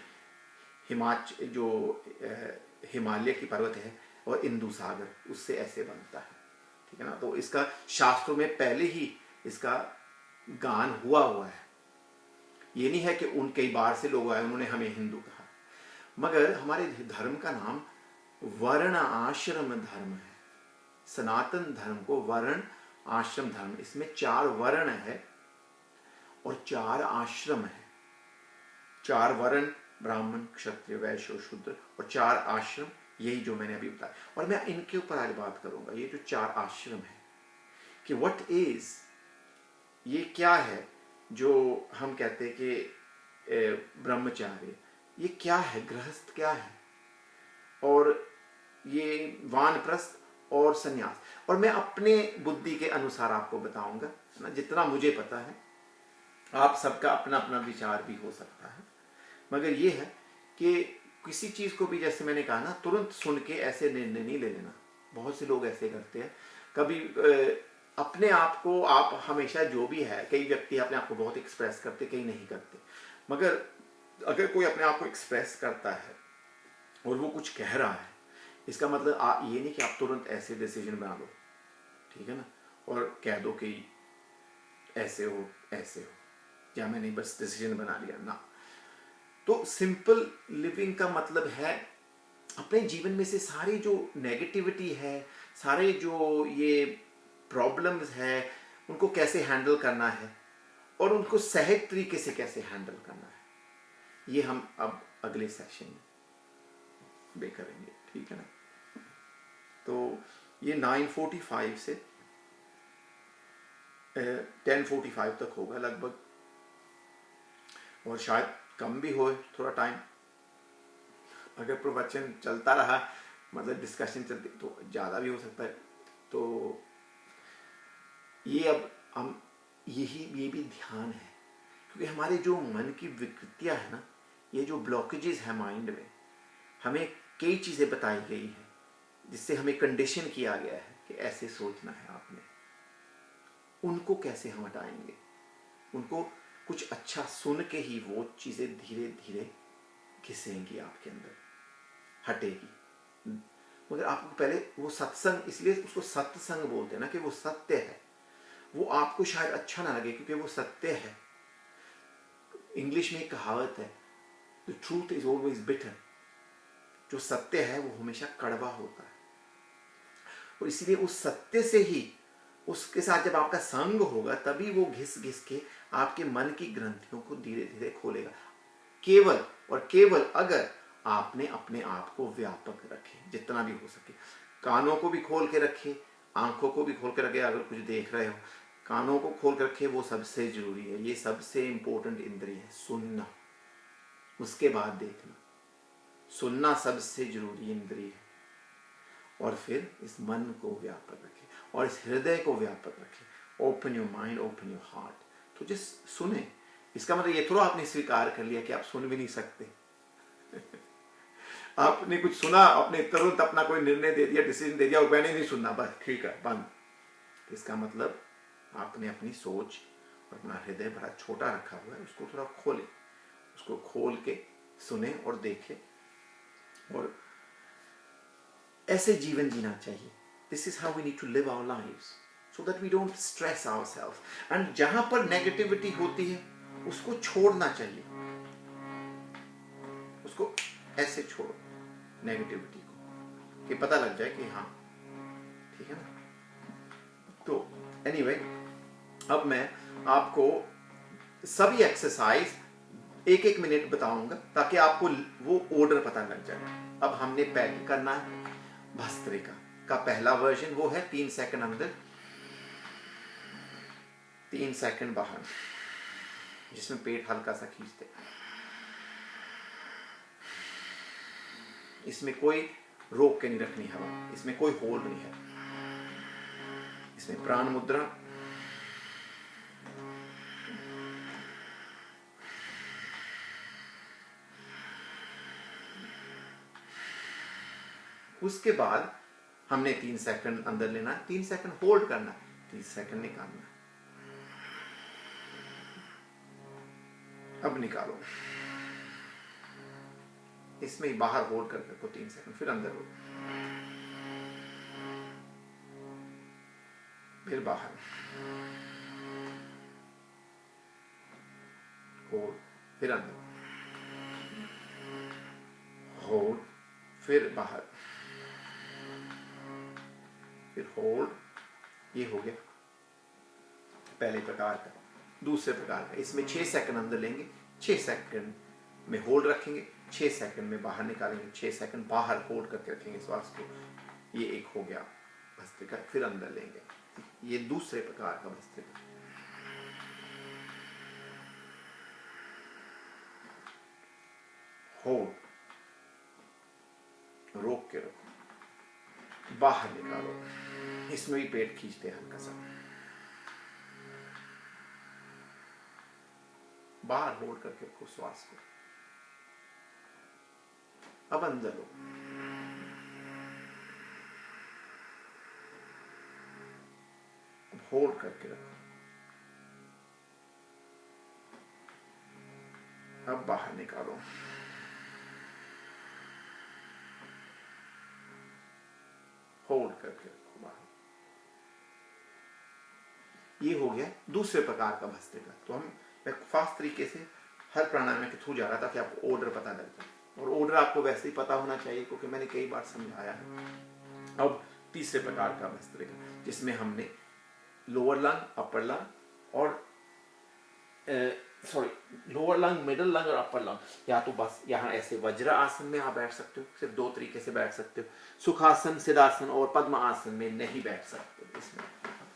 हिमालय की पर्वत है और इंदु सागर, उससे ऐसे बनता है, ठीक है ना। तो इसका शास्त्रों में पहले ही इसका गान हुआ है। ये नहीं है कि उन कई बार से लोग आए उन्होंने हमें हिंदू कहा। मगर हमारे धर्म का नाम वर्ण आश्रम धर्म है। सनातन धर्म को वर्ण आश्रम धर्म, इसमें 4 वर्ण है और 4 आश्रम है। 4 वर्ण ब्राह्मण, क्षत्रिय, वैश्य और शूद्र, और 4 आश्रम, यही जो मैंने अभी बताया। और मैं इनके ऊपर आज बात करूंगा, ये जो 4 आश्रम है कि व्हाट इज, ये क्या है जो हम कहते हैं कि ब्रह्मचार्य, ये क्या है, गृहस्थ क्या है, और ये वानप्रस्थ और संन्यास। और मैं अपने बुद्धि के अनुसार आपको बताऊंगा ना, जितना मुझे पता है। आप सबका अपना अपना विचार भी हो सकता है, मगर ये है कि किसी चीज को भी, जैसे मैंने कहा ना, तुरंत सुन के ऐसे निर्णय नहीं ले लेना। बहुत से लोग ऐसे करते हैं। कभी अपने आप को, आप हमेशा जो भी है, कई व्यक्ति अपने आप को बहुत एक्सप्रेस करते, कई नहीं करते। मगर अगर कोई अपने आप को एक्सप्रेस करता है और वो कुछ कह रहा है, इसका मतलब ये नहीं कि आप तुरंत ऐसे डिसीजन बना लो, ठीक है ना, और कह दो कि ऐसे हो या मैंने बस डिसीजन बना लिया ना। तो सिंपल लिविंग का मतलब है अपने जीवन में से सारी जो नेगेटिविटी है, सारे जो ये प्रॉब्लम्स है, उनको कैसे हैंडल करना है और उनको सहज तरीके से कैसे हैंडल करना है, ये हम अब अगले सेशन में करेंगे, ठीक है ना। तो ये 9:45 से 10:45 तक होगा लगभग, और शायद कम भी हो थोड़ा टाइम। अगर प्रवचन चलता रहा, मतलब डिस्कशन चलती, तो ज़्यादा भी हो सकता है। तो ये अब हम ये भी ध्यान है, क्योंकि हमारे जो मन की विकृतियां है ना, ये जो ब्लॉकेजेस है माइंड में, हमें कई चीज़ें बताई गई है जिससे हमें कंडीशन किया गया है कि ऐसे सोचना है आपने। उनको कैसे हम हटाएंगे? उनको कुछ अच्छा सुन के ही वो चीज़ें धीरे धीरे घिसेंगी आपके अंदर, हटेगी। मगर आपको पहले वो सत्संग, इसलिए उसको सत्संग बोलते हैं ना, कि वो सत्य है। वो आपको शायद अच्छा ना लगे क्योंकि वो सत्य है। इंग्लिश में एक कहावत है, the truth is always bitter. जो सत्य है वो हमेशा कड़वा होता है, और इसीलिए उस सत्य से ही, उसके साथ जब आपका संग होगा, तभी वो घिस घिस के आपके मन की ग्रंथियों को धीरे धीरे खोलेगा। केवल और केवल अगर आपने अपने आप को व्यापक रखे जितना भी हो सके, कानों को भी खोल के रखे, आंखों को भी खोल के रखे, अगर कुछ देख रहे हो कानों को खोल के रखे, वो सबसे जरूरी है। ये सबसे इंपॉर्टेंट इंद्रिय है, सुनना, उसके बाद देखना। सुनना सबसे जरूरी इंद्रिय है। और फिर इस मन को व्यापक रखे और इस हृदय को व्यापक रखे। Open your mind, open your heart. तो जिस सुने, इसका मतलब ये थोड़ा आपने स्वीकार कर लिया कि आप सुन भी नहीं सकते। आपने कुछ सुना, आपने तुरंत अपना कोई निर्णय दे दिया, डिसीजन दे दिया और मैंने नहीं सुनना, बस ठीक है बंद। इसका मतलब आपने अपनी सोच और अपना हृदय बड़ा छोटा रखा हुआ है, उसको थोड़ा खोले, उसको खोल के सुने और देखे और ऐसे जीवन जीना चाहिए। This is how we need to live our lives so that we don't stress ourself. And जहां पर नेगेटिविटी होती है उसको छोड़ना चाहिए, उसको ऐसे छोड़ो नेगेटिविटी को, कि पता लग जाए कि हाँ ठीक है ना। तो एनीवे, अब मैं आपको सभी एक्सरसाइज 1-1 मिनट बताऊंगा ताकि आपको वो ऑर्डर पता लग जाए। अब हमने पहले करना है भस्त्रिका का पहला वर्जन, वो है 3 सेकंड अंदर 3 सेकंड बाहर, जिसमें पेट हल्का सा खींचते। इसमें कोई रोक के नहीं रखनी हवा, इसमें कोई होल्ड नहीं है। इसमें प्राण मुद्रा, उसके बाद हमने 3 सेकंड अंदर लेना, 3 सेकंड होल्ड करना, 30 सेकंड निकालना। अब निकालो, इसमें ही बाहर होल्ड करके रखो 3 सेकंड, फिर अंदर हो, फिर बाहर होल्ड, फिर अंदर होल्ड, फिर बाहर, फिर होल्ड। ये हो गया पहले प्रकार का। दूसरे प्रकार का, इसमें 6 सेकंड अंदर लेंगे, 6 सेकंड में होल्ड रखेंगे, 6 सेकंड में बाहर निकालेंगे, 6 सेकंड बाहर होल्ड करके रखेंगे श्वास को। ये एक हो गया भस्त्रिका। फिर अंदर लेंगे, ये दूसरे प्रकार का भस्त्रिका। होल्ड, रोक के रखो, बाहर निकालो, इसमें भी पेट खींचते हैं हल्का सा, बाहर होल्ड करके रखो श्वास को। अब अंदर लो, अब होल्ड करके रखो, अब बाहर निकालो, होल्ड करके रखो बाहर। ये हो गया दूसरे प्रकार का भस्त्रिका। तो हम फास्ट तरीके से हर प्राणायाम के थ्रू जा रहा था कि आपको ऑर्डर पता लग जाए, और ऑर्डर आपको वैसे ही पता होना चाहिए क्योंकि मैंने कई बार समझाया है। अब तीसरे प्रकार का भस्त्रिका, जिसमें हमने लोअर लंग, अपर लंग और लोअर लंग, मिडल लंग और अपर लंग, या तो बस यहाँ ऐसे वज्र आसन में आप बैठ सकते हो, सिर्फ 2 तरीके से बैठ सकते हो, सुखासन, सिद्धासन और पद्म आसन में नहीं बैठ सकते इसमें,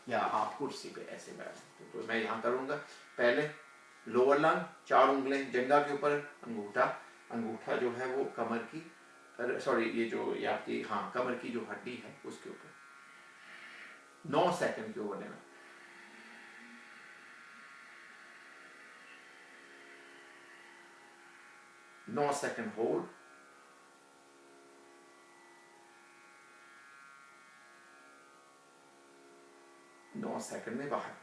या आप कुर्सी पे ऐसे बैठ सकते हो। तो मैं यहाँ करूंगा पहले लोअर लंग, 4 उंगलें जंघा के ऊपर, अंगूठा जो है वो कमर की, ये जो ये आपकी कमर की जो हड्डी है उसके ऊपर, 9 सेकंड के ऊपर लेना। नौ सेकंड होल्ड, 9 सेकंड में बाहर।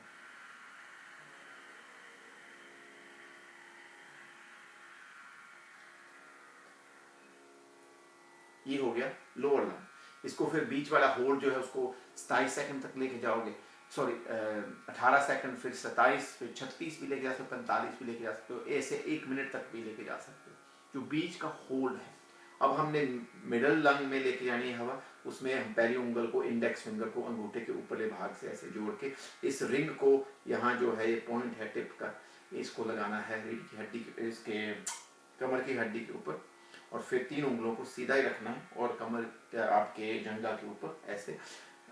ये हो गया लोअर लंग। इसको फिर बीच वाला होल्ड जो है उसको 27 सेकंड तक लेके जाओगे, 18 सेकंड, फिर 27, फिर 36 भी लेके जा सकते हो, 45 भी लेके जा सकते हो, ऐसे 1 मिनट तक भी लेके जा सकते हो, जो बीच का होल्ड है। अब हमने मिडल लंग में लेके जानी है हवा, उसमें हम पहली उंगल को, इंडेक्स फिंगर को अंगूठे के ऊपरले भाग से ऐसे जोड़ के इस रिंग को, यहाँ जो है ये पॉइंट है टिप का, इसको लगाना है रीढ़ की हड्डी के, इसके कमर की हड्डी के ऊपर, और फिर 3 उंगलों को सीधा ही रखना है और कमर आपके जंघा के ऊपर ऐसे,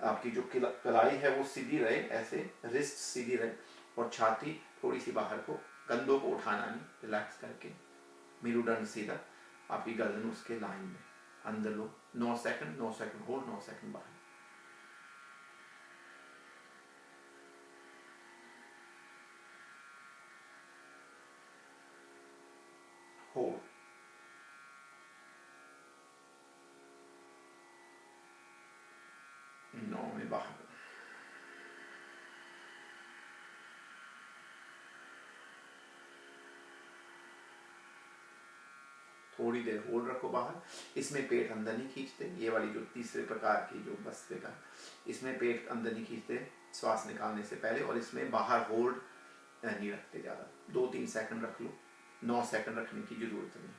आपकी जो कलाई है वो सीधी रहे, ऐसे रिस्ट सीधी रहे, और छाती थोड़ी सी बाहर को, कंधों को उठाना नहीं, रिलैक्स करके मेरुदंड सीधा, आपकी गर्दन उसके लाइन में, अंदर लो 9 सेकंड, 9 सेकंड होल्ड, 9 सेकंड बाहर। होल्ड, 9 में बाहर। थोड़ी देर होल्ड रखो बाहर। इसमें पेट अंदर नहीं खींचते, ये वाली जो तीसरे प्रकार की जो भस्त्रिका, इसमें पेट अंदर नहीं खींचते श्वास निकालने से पहले, और इसमें बाहर होल्ड नहीं रखते ज़्यादा, 2-3 सेकंड रख लो, 9 सेकंड रखने की जरूरत नहीं।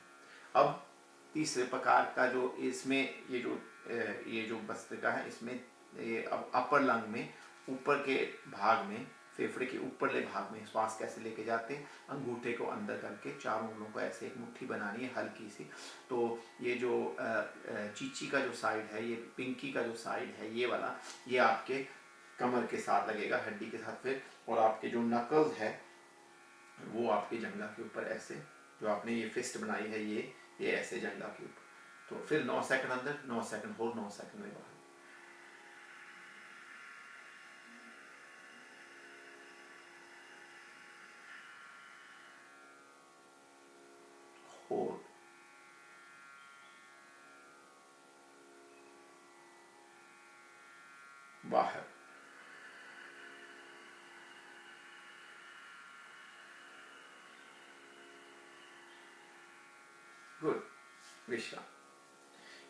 अब तीसरे प्रकार का जो इसमें ये जो भस्त्रिका है, इसमें ये अब अपर लंग में ऊपर के भाग में, फेफड़े के ऊपरले भाग में श्वास कैसे लेके जाते हैं, अंगूठे को अंदर करके 4 उंगलों को ऐसे एक मुट्ठी बनानी है हल्की सी। तो ये जो चीची का जो साइड है, ये पिंकी का जो साइड है, ये वाला, ये आपके कमर के साथ लगेगा, हड्डी के साथ फिर, और आपके जो नकल्स है वो आपके जंघा के ऊपर ऐसे, जो आपने ये फिस्ट बनाई है ये ऐसे जंघा के ऊपर। तो फिर 9 सेकंड अंदर, 9 सेकंड होल्ड, 9 सेकंड में बाहर। होल्ड, बाहर। गुड, विश्राम।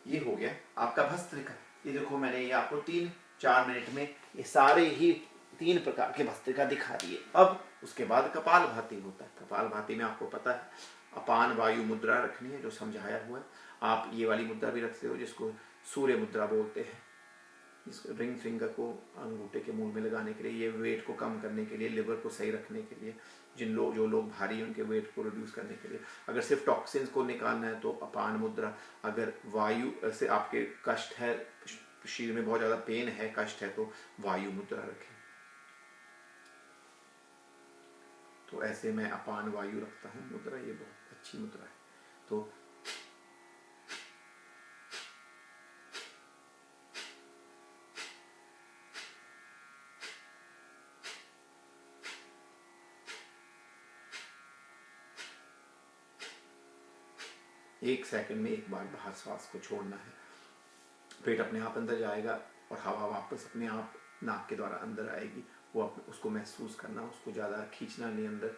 ये हो गया आपका भस्त्रिका। ये देखो मैंने ये आपको 3-4 मिनट में ये सारे ही 3 प्रकार के भस्त्रिका दिखा दिए। अब उसके बाद कपालभाति होता है। कपालभाति में आपको पता है अपान वायु मुद्रा रखनी है, जो समझाया हुआ है। आप ये वाली मुद्रा भी रखते हो जिसको सूर्य मुद्रा बोलते हैं, इसको रिंग फिंगर को अंगूठे के मूल में लगाने के लिए, ये वेट को कम करने के लिए, लिवर को सही रखने के लिए, जो लोग भारी हैं उनके वेट को रिड्यूस करने के लिए। अगर सिर्फ टॉक्सिन्स को निकालना है तो अपान मुद्रा। अगर वायु से आपके कष्ट है, शरीर में बहुत ज़्यादा पेन है, कष्ट है, तो वायु मुद्रा रखें। तो ऐसे मैं अपान वायु रखता हूँ मुद्रा, ये बहुत अच्छी मुद्रा है। तो एक सेकंड में एक बार बाहर श्वास को छोड़ना है, पेट अपने आप अंदर जाएगा और हवा वापस अपने आप नाक के द्वारा अंदर आएगी। वो उसको महसूस करना, उसको ज़्यादा खींचना नहीं अंदर,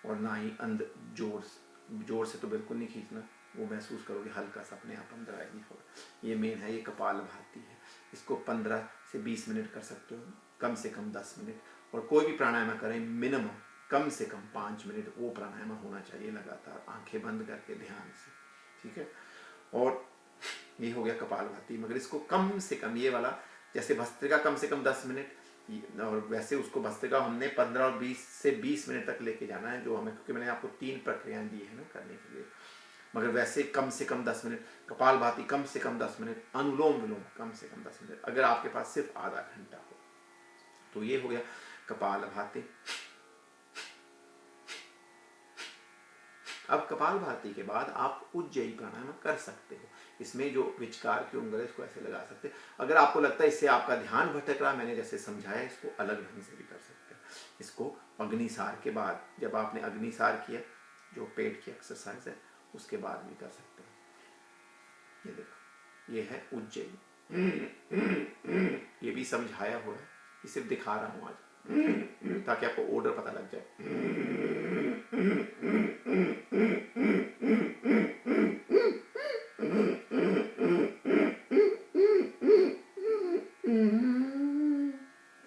और ना ही अंदर जोर से तो बिल्कुल नहीं खींचना। वो महसूस करोगे हल्का सा अपने आप अंदर आएगी हवा। ये मेन है, ये कपालभाति है। इसको 15 से 20 मिनट कर सकते हो, कम से कम 10 मिनट। और कोई भी प्राणायाम करें मिनिमम कम से कम 5 मिनट वो प्राणायाम होना चाहिए लगातार, आंखें बंद करके ध्यान से, ठीक है। और ये हो गया कपालभाति। मगर इसको कम से कम, ये वाला जैसे भस्त्रिका कम से कम 10 मिनट, और वैसे उसको भस्त्रिका हमने 15 और 20 से 20 मिनट तक लेके जाना है, जो हमें, क्योंकि मैंने आपको 3 प्रक्रियाएं दी है ना करने के लिए। मगर वैसे कम से कम 10 मिनट, कपालभाति कम से कम 10 मिनट, अनुलोम विलोम कम से कम 10 मिनट, अगर आपके पास सिर्फ आधा घंटा हो। तो ये हो गया कपालभाति। अब कपालभाति के बाद आप उज्जयी प्राणायाम कर सकते हो। इसमें जो विचकार की उंगली, इसको ऐसे लगा सकते हैं। अगर आपको लगता है इससे आपका ध्यान भटक रहा, मैंने जैसे समझाया, इसको अलग ढंग से भी कर सकते हैं। इसको अग्निसार के बाद, जब आपने अग्निसार किया, जो पेट की एक्सरसाइज है, उसके बाद भी कर सकते हैं। ये देखो, ये है उज्जयी। ये भी समझाया हुआ है, ये सिर्फ दिखा रहा हूं आज, ताकि आपको ऑर्डर पता लग जाए।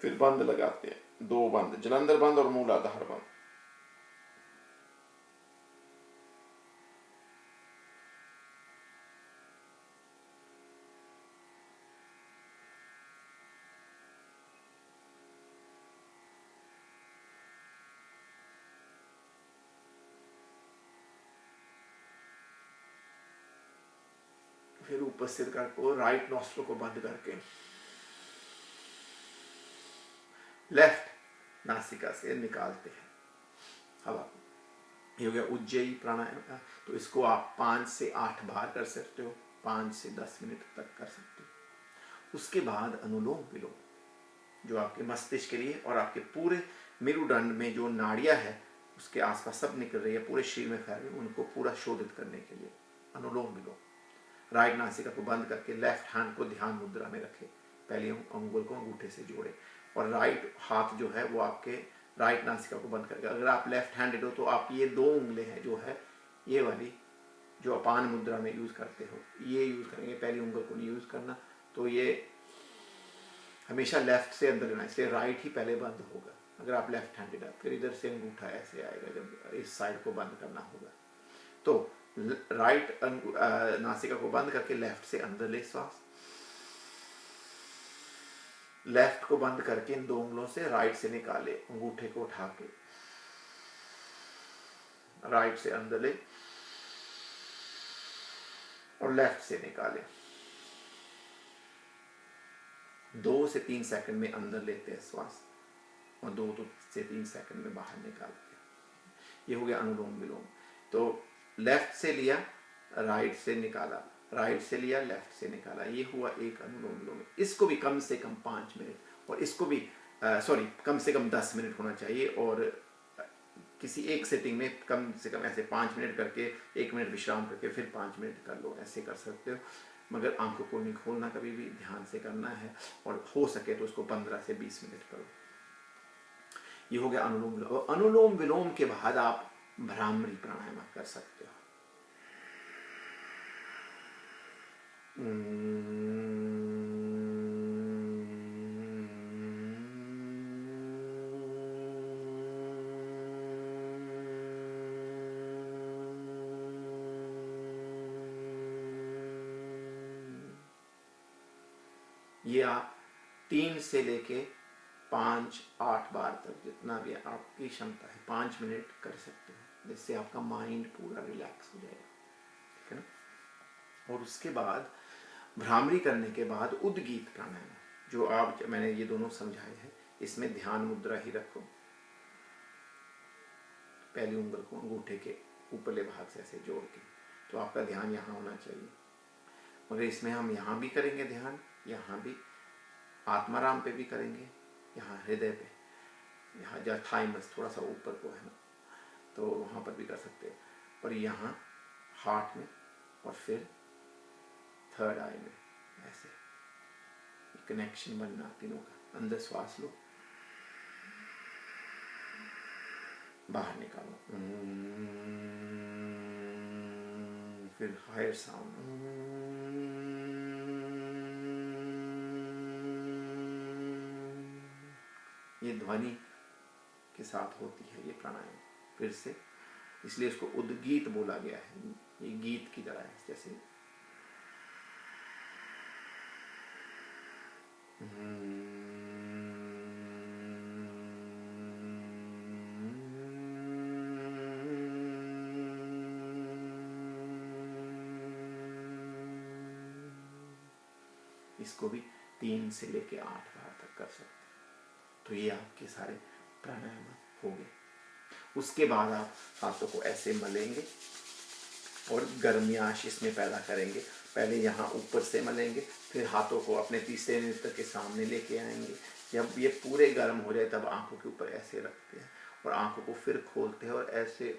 फिर बंद लगाते हैं, 2 बंद, जलंधर बंद और मूलाधार बंद। फिर ऊपर सिर को राइट नॉस्ट्रिल को बंद करके लेफ्ट नासिका से निकालते हैं हवा। ये हो गया उज्जयी प्राणायाम। तो इसको आप 5 से 8 बार कर सकते हो, 5 से 10 मिनट तक कर सकते हो। उसके बाद अनुलोम विलोम, जो आपके मस्तिष्क के लिए और आपके पूरे मेरुदंड में जो नाड़ियां है उसके आसपास सब निकल रही है, पूरे शरीर में फैल रही है, उनको पूरा शोधित करने के लिए अनुलोम विलोम। राइट नासिका को बंद करके लेफ्ट हैंड को ध्यान मुद्रा में रखे, पहले अंगुल को अंगूठे से जोड़े और राइट हाथ जो है वो आपके राइट नासिका को बंद करके, अगर आप लेफ्ट हैंडेड हो तो आप ये 2 उंगलें हैं जो है ये वाली जो अपान मुद्रा में यूज करते हो ये यूज करेंगे, पहली उंगल को नहीं यूज करना। तो ये हमेशा लेफ्ट से अंदर लेना, इसलिए राइट ही पहले बंद होगा अगर आप लेफ्ट हैंडेड है। फिर इधर से अंगूठा ऐसे आएगा जब इस साइड को बंद करना होगा। तो राइट नासिका को बंद करके लेफ्ट से अंदर ले श्वास, लेफ्ट को बंद करके इन 2 उंगलों से राइट से निकाले, अंगूठे को उठा के राइट से अंदर ले और लेफ्ट से निकाले। 2 से 3 सेकंड में अंदर लेते हैं श्वास और 2 से 3 सेकंड में बाहर निकालते हैं। ये हो गया अनुलोम विलोम। तो लेफ्ट से लिया, राइट से निकाला, राइट से लिया, लेफ्ट से निकाला, ये हुआ एक अनुलोम विलोम। इसको भी कम से कम 5 मिनट और इसको भी कम से कम 10 मिनट होना चाहिए और किसी एक सेटिंग में कम से कम ऐसे 5 मिनट करके 1 मिनट विश्राम करके फिर 5 मिनट कर लो, ऐसे कर सकते हो। मगर आंखों को नहीं खोलना, कभी भी ध्यान से करना है और हो सके तो उसको 15 से 20 मिनट करो। ये हो गया अनुलोम विलोम। अनुलोम विलोम के बाद आप भ्रामरी प्राणायाम कर सकते हो। ये आप 3 से लेके 5-8 बार तक जितना भी आपकी क्षमता है 5 मिनट कर सकते हो, जिससे आपका माइंड पूरा रिलैक्स हो जाएगा, ठीक है ना। और उसके बाद भ्रामरी करने के बाद उद्गीत प्राणायाम, जो आप मैंने ये दोनों समझाए हैं, इसमें ध्यान मुद्रा ही रखो, पहली उंगल को अंगूठे के ऊपरले भाग से ऐसे जोड़ के, तो आपका ध्यान यहाँ होना चाहिए। मगर इसमें हम यहाँ भी करेंगे ध्यान, यहाँ भी आत्माराम पे भी करेंगे, यहाँ हृदय पे, यहाँ जहाँ थाइमस थोड़ा सा ऊपर को है ना, तो वहाँ पर भी कर सकते हैं, और यहाँ हार्ट में और फिर थर्ड आई में, ऐसे कनेक्शन बनना तीनों का। अंदर श्वास लो, बाहर निकालो, फिर हायर साउंड, ये ध्वनि के साथ होती है ये प्राणायाम। फिर से इसलिए इसको उद्गीत बोला गया है, ये गीत की तरह है, जैसे इसको भी 3 से लेके 8 बार तक कर सकते हैं। तो ये आपके सारे प्राणायाम हो गए। उसके बाद आप हाथों को ऐसे मलेंगे और गर्मयाश इसमें पैदा करेंगे। पहले यहाँ ऊपर से मलेंगे, फिर हाथों को अपने तीसरे नेत्र के सामने लेके आएंगे। जब ये पूरे गर्म हो जाए तब आंखों के ऊपर ऐसे रखते हैं और आंखों को फिर खोलते हैं और ऐसे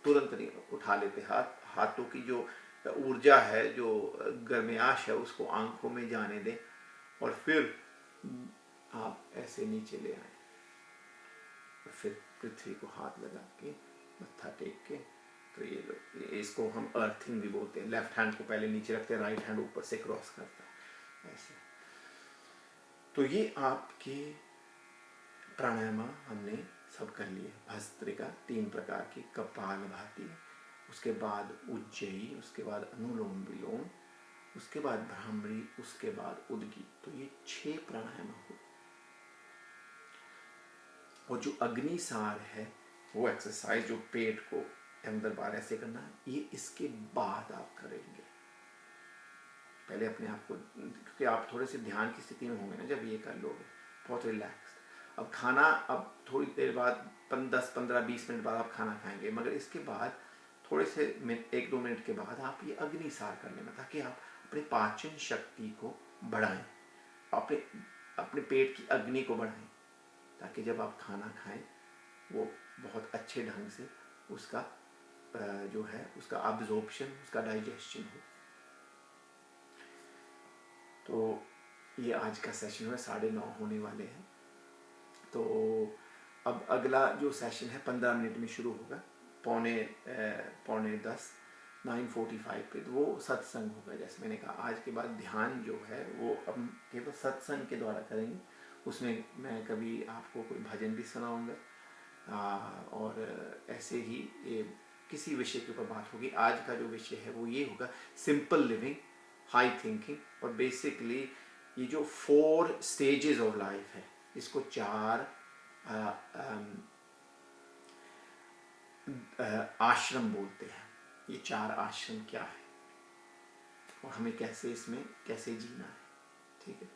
तुरंत नहीं उठा लेते। हाथों की जो ऊर्जा है, जो गर्मयाश है, उसको आंखों में जाने दें और फिर आप ऐसे नीचे ले आए और फिर पृथ्वी को हाथ लगा के मत्था टेक के, तो ये लो, इसको हम अर्थिंग भी बोलते हैं। लेफ्ट हैंड को पहले नीचे रखते हैं, राइट हैंड ऊपर से क्रॉस करता है ऐसे। तो ये आपके प्राणायाम हमने सब कर लिए। भस्त्रिका 3 प्रकार की, कपालभाति, उसके बाद उज्जयी, उसके बाद अनुलोम विलोम, उसके बाद भ्रामरी, उसके बाद उद्गीत। तो ये 6 प्राणायाम हो। और जो अग्निसार है वो एक्सरसाइज, जो पेट को अंदर बाहर ऐसे करना है, ये इसके बाद आप करेंगे। पहले अपने आप को, क्योंकि आप थोड़े से ध्यान की स्थिति में होंगे ना जब ये कर लोगे, बहुत रिलैक्स। अब खाना, अब थोड़ी देर बाद 10-15-20 मिनट बाद आप खाना खाएंगे, मगर इसके बाद थोड़े से 1-2 मिनट के बाद आप ये अग्निसार कर लेना, ताकि आप अपने पाचन शक्ति को बढ़ाएं, अपने अपने पेट की अग्नि को बढ़ाएं, ताकि जब आप खाना खाएं वो बहुत अच्छे ढंग से उसका जो है उसका अब्जॉर्प्शन, उसका डाइजेशन हो। तो ये आज का सेशन है, 9:30 होने वाले हैं। तो अब अगला जो सेशन है 15 मिनट में शुरू होगा, 9:45 पे, तो वो सत्संग होगा। जैसे मैंने कहा, आज के बाद ध्यान जो है वो अब केवल सत्संग के द्वारा करेंगे। उसमें मैं कभी आपको कोई भजन भी सुनाऊंगा और ऐसे ही ये किसी विषय के ऊपर बात होगी। आज का जो विषय है वो ये होगा, सिंपल लिविंग, हाई थिंकिंग। और बेसिकली ये जो 4 स्टेजेस ऑफ लाइफ है, इसको 4 आश्रम बोलते हैं। ये 4 आश्रम क्या है और हमें कैसे इसमें कैसे जीना है, ठीक है।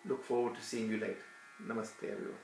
Look forward to seeing you light. नमस्ते एवरीवन।